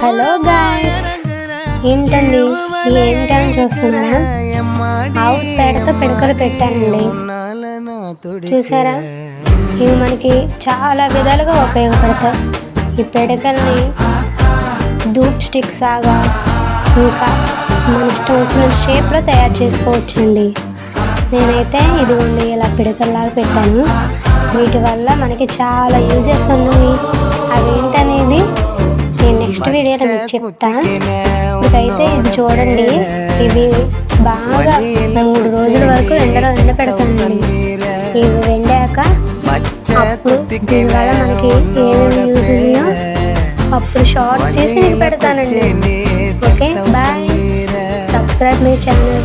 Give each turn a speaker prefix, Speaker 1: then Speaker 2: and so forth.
Speaker 1: Hello guys, ఏంటండి ఏంటని చూస్తున్నారా? ఆవు పేడతో పిడకలు పెట్టానండి. చూసారా? ఇవి మనకి చాలా విధాలుగా ఉపయోగపడతాయి. ఈ పిడకల్ని ధూప్ స్టిక్స్ లాగా ఇంకా మన ఇష్టం వచ్చిన షేప్లో తయారు చేసుకోవచ్చండి. నేనైతే ఇదిగోండి ఇలా పిడకల్లాగా పెట్టాను. వీటి వల్ల మనకి చాలా యూజెస్ ఉన్నాయి. అవేంటనేది నేను నెక్స్ట్ వీడియోలో మీకు చెప్తాను. ఇదైతే ఇది చూడండి, ఇవి బాగా 3 రోజుల వరకు ఎండపెడతానండి. ఇవి ఎండాక అప్పుడు దీనివల్ల మనకి ఏమేమి యూజ్ ఉన్నాయో అప్పుడు షార్ట్ చేసి మీకు పెడతానండి. Okay, bye. Subscribe my channel.